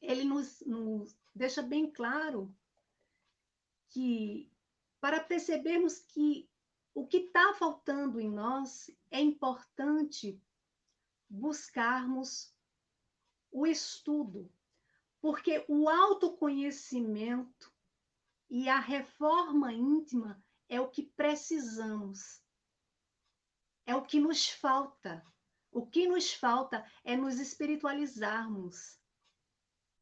ele nos deixa bem claro que, para percebermos que o que está faltando em nós, é importante buscarmos o estudo, porque o autoconhecimento e a reforma íntima é o que precisamos, é o que nos falta. O que nos falta é nos espiritualizarmos,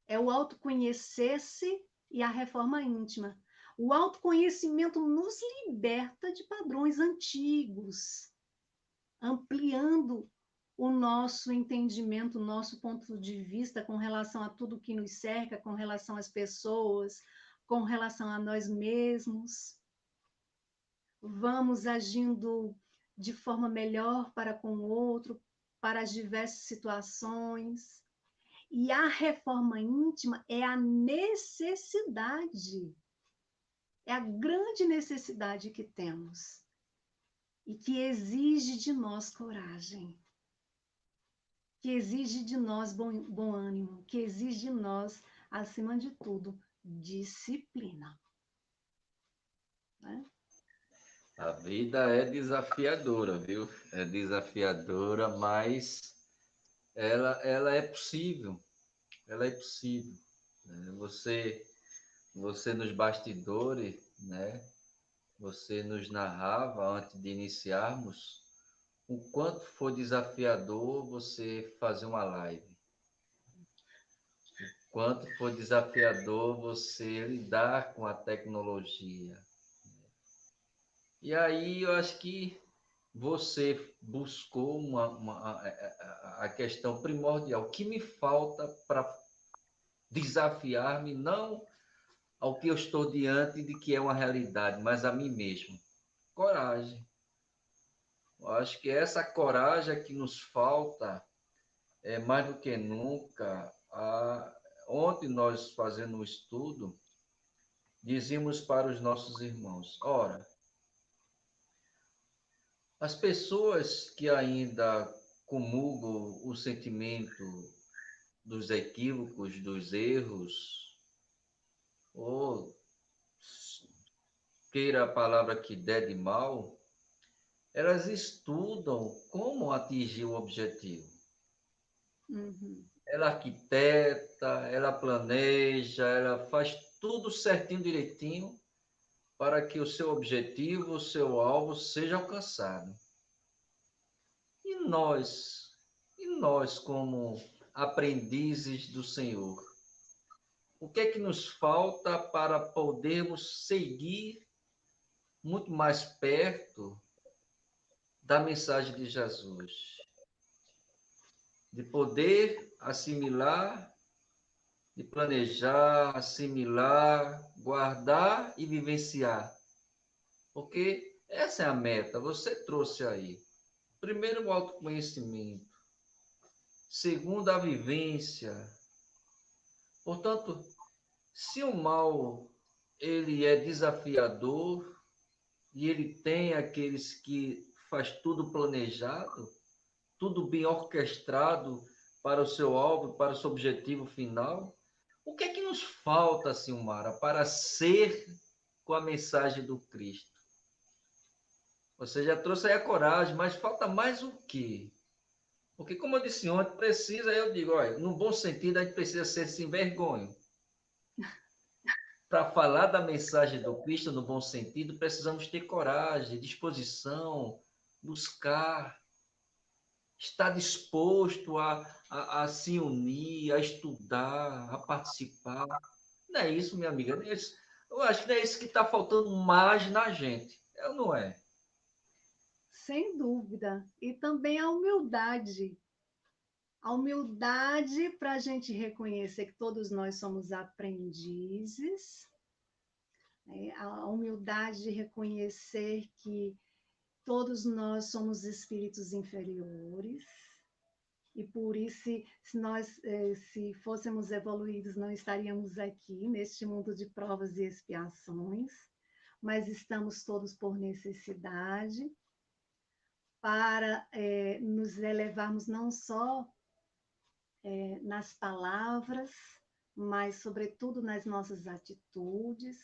é o autoconhecer-se e a reforma íntima. O autoconhecimento nos liberta de padrões antigos, ampliando o nosso entendimento, o nosso ponto de vista com relação a tudo que nos cerca, com relação às pessoas, com relação a nós mesmos. Vamos agindo de forma melhor para com o outro, para as diversas situações. E a reforma íntima é a necessidade, é a grande necessidade que temos e que exige de nós coragem, que exige de nós bom ânimo, que exige de nós, acima de tudo, disciplina. Né? A vida é desafiadora, viu? É desafiadora, mas ela é possível. Ela é possível. Né? Você nos bastidores, né? Você nos narrava antes de iniciarmos o quanto foi desafiador você fazer uma live. O quanto foi desafiador você lidar com a tecnologia. E aí eu acho que você buscou a questão primordial. O que me falta para desafiar-me, não ao que eu estou diante de que é uma realidade, mas a mim mesmo? Coragem. Eu acho que essa coragem que nos falta é mais do que nunca. Ontem nós fazendo um estudo, dizíamos para os nossos irmãos, ora, as pessoas que ainda comungam o sentimento dos equívocos, dos erros, ou queira a palavra que der de mal, elas estudam como atingir o objetivo. Uhum. Ela arquiteta, ela planeja, ela faz tudo certinho, direitinho, para que o seu objetivo, o seu alvo seja alcançado. E nós como aprendizes do Senhor, o que é que nos falta para podermos seguir muito mais perto da mensagem de Jesus? De poder assimilar, de planejar, assimilar, guardar e vivenciar. Porque essa é a meta, você trouxe aí. Primeiro, o autoconhecimento. Segundo, a vivência. Portanto, se o mal ele é desafiador e ele tem aqueles que faz tudo planejado, tudo bem orquestrado para o seu alvo, para o seu objetivo final, o que é que nos falta, Silmara, para ser com a mensagem do Cristo? Você já trouxe aí a coragem, mas falta mais o quê? Porque, como eu disse ontem, precisa, eu digo, olha, no bom sentido, a gente precisa ser sem vergonha. Para falar da mensagem do Cristo no bom sentido, precisamos ter coragem, disposição, buscar, estar disposto a se unir, a estudar, a participar. Não é isso, minha amiga? Não é isso. Eu acho que não é isso que está faltando mais na gente. É ou não é? Sem dúvida. E também a humildade. A humildade para a gente reconhecer que todos nós somos aprendizes, né? A humildade de reconhecer que todos nós somos espíritos inferiores, e por isso, se nós se fôssemos evoluídos, não estaríamos aqui neste mundo de provas e expiações, mas estamos todos por necessidade, para nos elevarmos não só nas palavras, mas, sobretudo, nas nossas atitudes,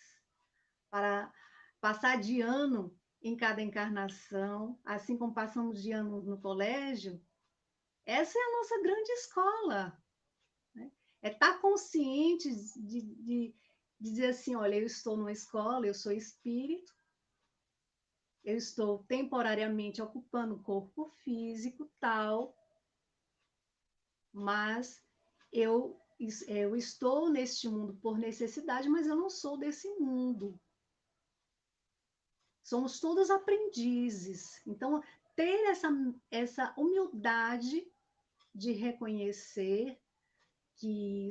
para passar de ano em cada encarnação, assim como passamos de ano no colégio. Essa é a nossa grande escola, né? É estar consciente de dizer assim, olha, eu estou numa escola, eu sou espírito, eu estou temporariamente ocupando o corpo físico tal, mas eu estou neste mundo por necessidade, mas eu não sou desse mundo. Somos todos aprendizes. Então, ter essa humildade de reconhecer que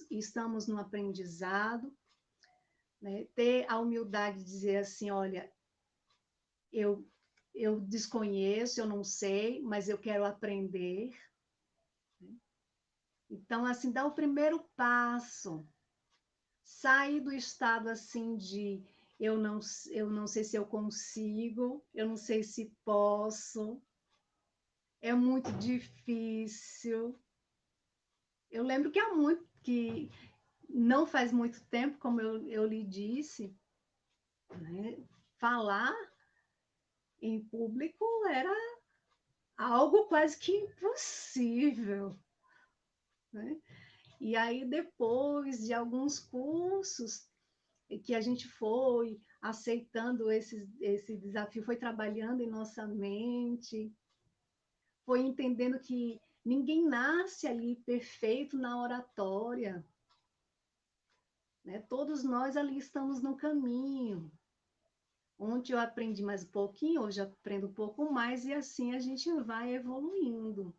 estamos no aprendizado, né? Ter a humildade de dizer assim, olha, eu, eu desconheço, eu não sei, mas eu quero aprender. Então, assim, dá o primeiro passo, sair do estado assim de eu não sei se eu consigo, eu não sei se posso, é muito difícil. Eu lembro que que não faz muito tempo, como eu lhe disse, né, falar em público era algo quase que impossível, né? E aí, depois de alguns cursos que a gente foi aceitando esse desafio, foi trabalhando em nossa mente, foi entendendo que ninguém nasce ali perfeito na oratória, né? Todos nós ali estamos no caminho. Ontem eu aprendi mais um pouquinho, hoje eu aprendo um pouco mais, e assim a gente vai evoluindo.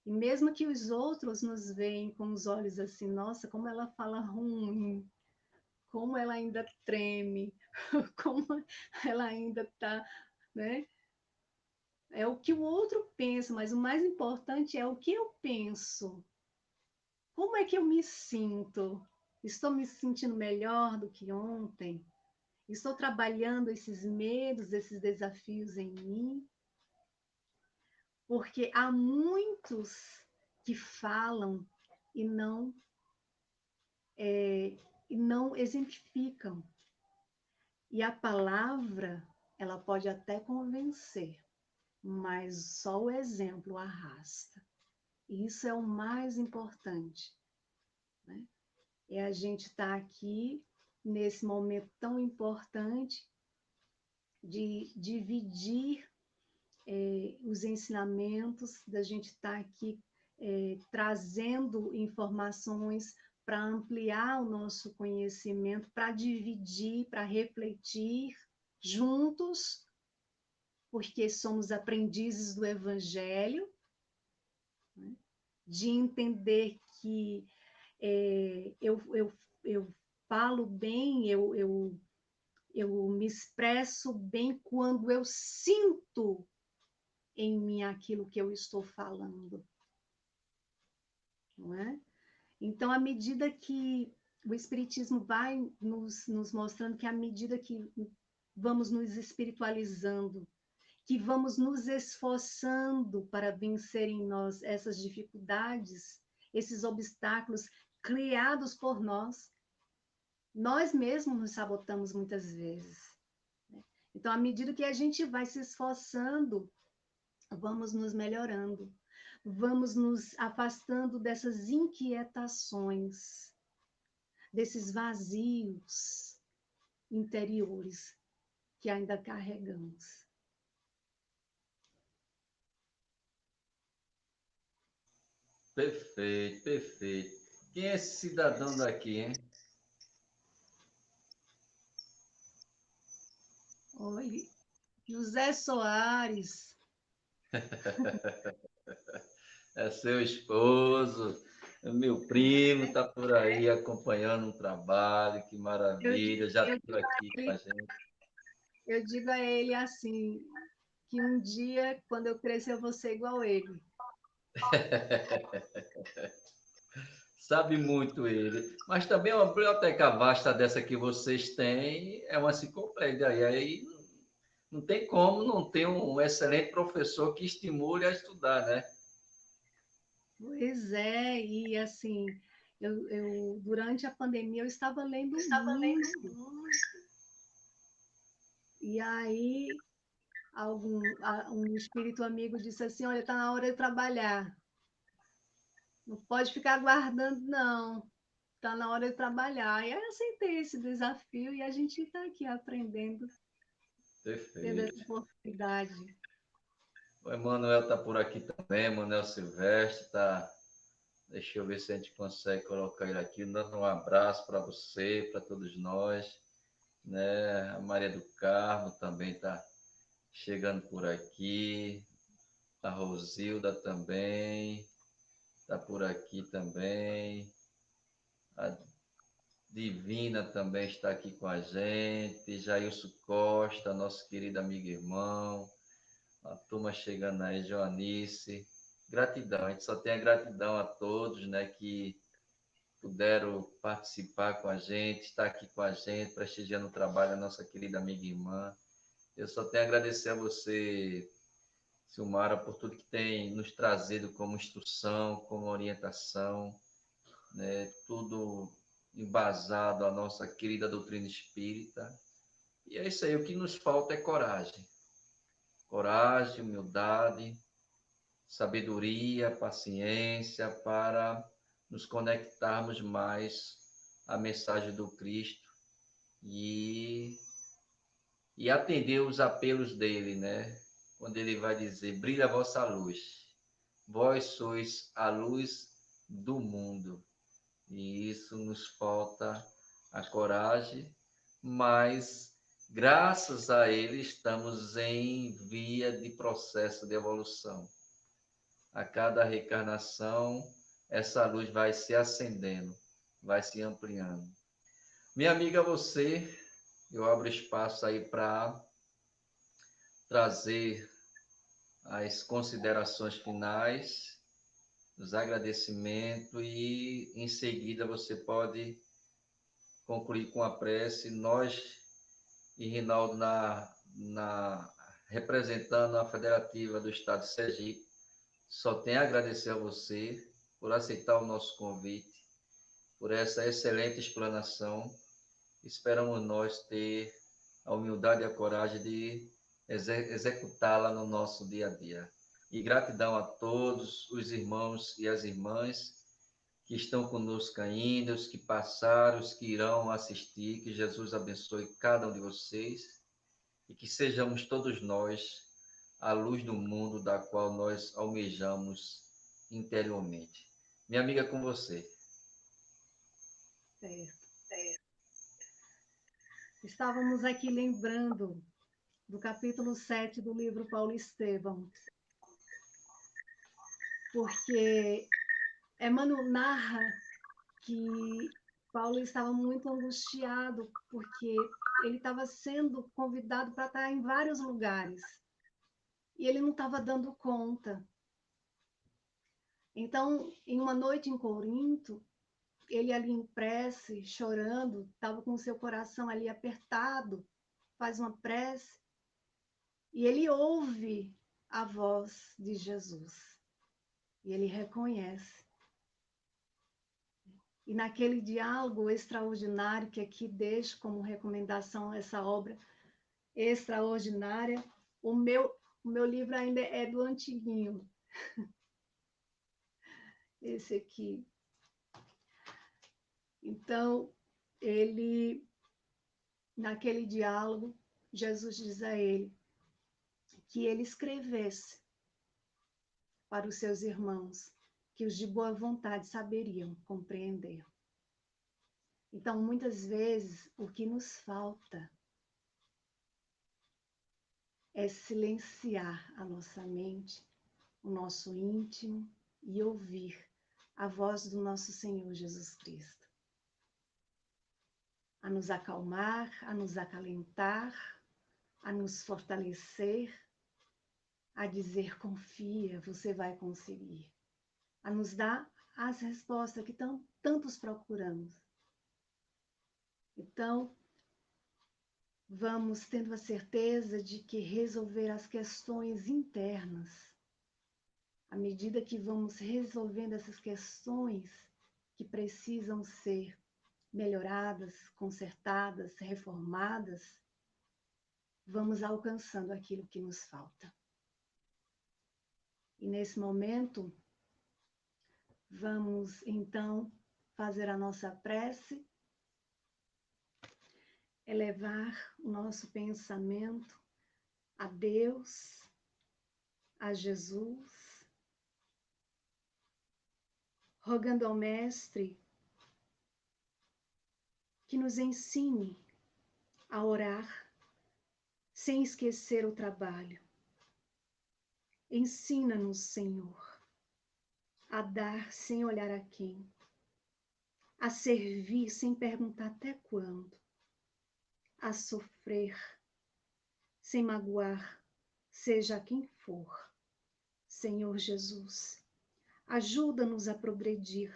E mesmo que os outros nos veem com os olhos assim, nossa, como ela fala ruim, como ela ainda treme, como ela ainda está, né? É o que o outro pensa, mas o mais importante é o que eu penso. Como é que eu me sinto? Estou me sentindo melhor do que ontem? Estou trabalhando esses medos, esses desafios em mim? Porque há muitos que falam e não e não exemplificam. E a palavra, ela pode até convencer, mas só o exemplo arrasta. E isso é o mais importante, né? É a gente estar aqui nesse momento tão importante de dividir os ensinamentos, da gente estar aqui trazendo informações para ampliar o nosso conhecimento, para dividir, para refletir juntos, porque somos aprendizes do Evangelho, né? De entender que eu falo bem, eu me expresso bem quando eu sinto em mim aquilo que eu estou falando, não é? Então, à medida que o Espiritismo vai nos mostrando que à medida que vamos nos espiritualizando, que vamos nos esforçando para vencer em nós essas dificuldades, esses obstáculos criados por nós mesmos nos sabotamos muitas vezes, né? Então, à medida que a gente vai se esforçando, vamos nos melhorando, vamos nos afastando dessas inquietações, desses vazios interiores que ainda carregamos. Perfeito, perfeito. Quem é esse cidadão daqui, hein? Oi, José Soares. É seu esposo, meu primo está por aí acompanhando um trabalho, que Eu, maravilha, já eu, estou aqui com a gente. eu digo a ele assim, que um dia, quando eu crescer, eu vou ser igual a ele. Sabe muito ele, mas também uma biblioteca vasta dessa que vocês têm é uma enciclopédia, e aí não tem como não ter um excelente professor que estimule a estudar, né? Pois é, e assim, durante a pandemia eu estava lendo muito. E aí um espírito amigo disse assim, olha, está na hora de trabalhar. Não pode ficar aguardando, não. Está na hora de trabalhar. E aí eu aceitei esse desafio e a gente está aqui aprendendo, tendo essa Perfeito. oportunidade. O Emanuel está por aqui também, Emanuel Silvestre está. Deixa eu ver se a gente consegue colocar ele aqui, dando um abraço para você, para todos nós, né? A Maria do Carmo também está chegando por aqui, a Rosilda também está por aqui também, a Divina também está aqui com a gente, Jailson Costa, nosso querido amigo e irmão, a turma chegando aí, Joanice. Gratidão, a gente só tem a gratidão a todos, né, que puderam participar com a gente, estar aqui com a gente, prestigiando o trabalho da nossa querida amiga e irmã. Eu só tenho a agradecer a você, Silmara, por tudo que tem nos trazido como instrução, como orientação, né? Tudo embasado à nossa querida doutrina espírita. E é isso aí, o que nos falta é coragem. Coragem, humildade, sabedoria, paciência para nos conectarmos mais à mensagem do Cristo e, e atender os apelos dele, né? Quando ele vai dizer: brilha a vossa luz, vós sois a luz do mundo. E isso nos falta a coragem, mas graças a ele estamos em via de processo de evolução. A cada reencarnação, essa luz vai se acendendo, vai se ampliando. Minha amiga, você, eu abro espaço aí para trazer as considerações finais, os agradecimentos e em seguida você pode concluir com a prece. Nós e Rinaldo representando a Federativa do Estado de Sergipe, só tenho a agradecer a você por aceitar o nosso convite por essa excelente explanação. Esperamos nós ter a humildade e a coragem de executá-la no nosso dia a dia. E gratidão a todos os irmãos e as irmãs que estão conosco ainda, os que passaram, os que irão assistir. Que Jesus abençoe cada um de vocês e que sejamos todos nós a luz do mundo da qual nós almejamos interiormente. Minha amiga, com você. Estávamos aqui lembrando do capítulo 7 do livro Paulo Estevão, porque Emmanuel narra que Paulo estava muito angustiado, porque ele estava sendo convidado para estar em vários lugares, e ele não estava dando conta. Então, em uma noite em Corinto, ele ali em prece, chorando, estava com o seu coração ali apertado, faz uma prece, e ele ouve a voz de Jesus, e ele reconhece. E naquele diálogo extraordinário, que aqui deixo como recomendação essa obra extraordinária, o meu livro ainda é do antiguinho, esse aqui. Então, naquele diálogo, Jesus diz a ele que ele escrevesse para os seus irmãos, que os de boa vontade saberiam compreender. Então, muitas vezes, o que nos falta é silenciar a nossa mente, o nosso íntimo e ouvir a voz do nosso Senhor Jesus Cristo. A nos acalmar, a nos acalentar, a nos fortalecer, a dizer: confia, você vai conseguir. A nos dar as respostas que tantos procuramos. Então, vamos tendo a certeza de que resolver as questões internas, à medida que vamos resolvendo essas questões que precisam ser melhoradas, consertadas, reformadas, vamos alcançando aquilo que nos falta. E nesse momento, vamos então fazer a nossa prece, elevar o nosso pensamento a Deus, a Jesus, rogando ao Mestre que nos ensine a orar sem esquecer o trabalho. Ensina-nos, Senhor, a dar sem olhar a quem, a servir sem perguntar até quando, a sofrer sem magoar, seja quem for. Senhor Jesus, ajuda-nos a progredir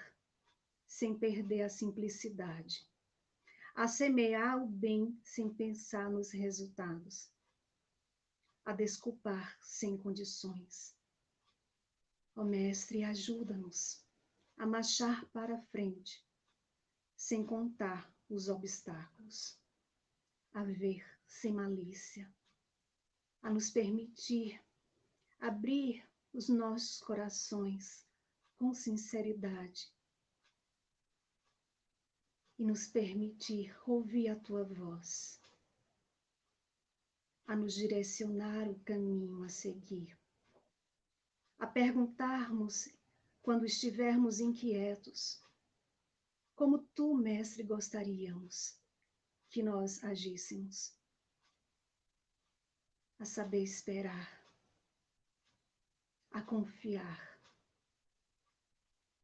sem perder a simplicidade, a semear o bem sem pensar nos resultados, a desculpar sem condições. Ó Mestre, ajuda-nos a marchar para frente, sem contar os obstáculos, a ver sem malícia, a nos permitir abrir os nossos corações com sinceridade e nos permitir ouvir a Tua voz, a nos direcionar o caminho a seguir, a perguntarmos quando estivermos inquietos, como Tu, Mestre, gostaríamos que nós agíssemos, a saber esperar, a confiar.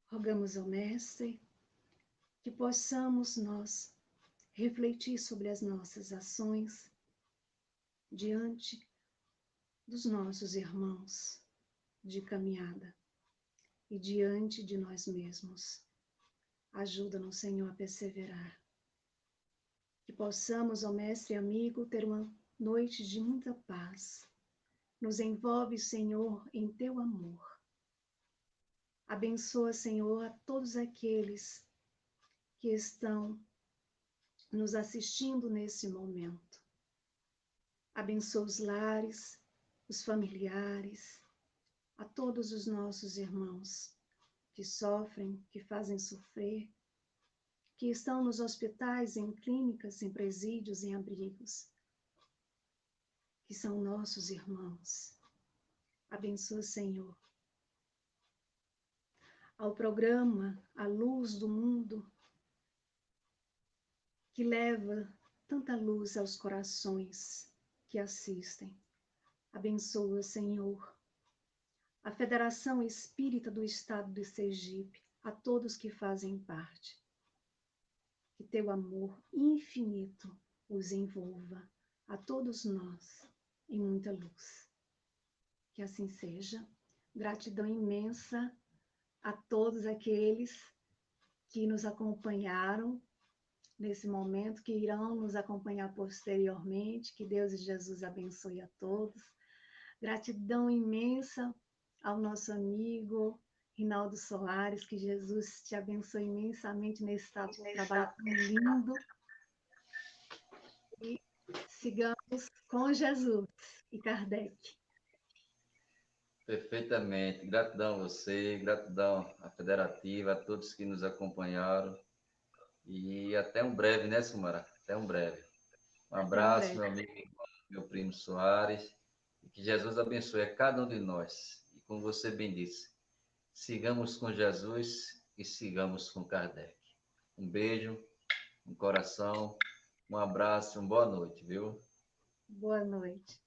Rogamos ao Mestre que possamos nós refletir sobre as nossas ações diante dos nossos irmãos de caminhada e diante de nós mesmos. Ajuda-nos, Senhor, a perseverar. Que possamos, ó Mestre amigo, ter uma noite de muita paz. Nos envolve, Senhor, em Teu amor. Abençoa, Senhor, a todos aqueles que estão nos assistindo nesse momento. Abençoa os lares, os familiares, a todos os nossos irmãos que sofrem, que fazem sofrer, que estão nos hospitais, em clínicas, em presídios, em abrigos, que são nossos irmãos. Abençoa, Senhor. Ao programa A Luz do Mundo, que leva tanta luz aos corações que assistem. Abençoa, Senhor, a Federação Espírita do Estado de Sergipe, a todos que fazem parte. Que teu amor infinito os envolva, a todos nós, em muita luz. Que assim seja. Gratidão imensa a todos aqueles que nos acompanharam nesse momento, que irão nos acompanhar posteriormente. Que Deus e Jesus abençoe a todos. Gratidão imensa ao nosso amigo Rinaldo Soares, que Jesus te abençoe imensamente nesse trabalho tão lindo. E sigamos com Jesus e Kardec. Perfeitamente. Gratidão a você, gratidão à Federativa, a todos que nos acompanharam. E até um breve, né, Sumara? Até um breve. Um abraço, meu amigo, meu primo Soares. E que Jesus abençoe a cada um de nós. E como você bem disse, sigamos com Jesus e sigamos com Kardec. Um beijo, um coração, um abraço, uma boa noite, viu? Boa noite.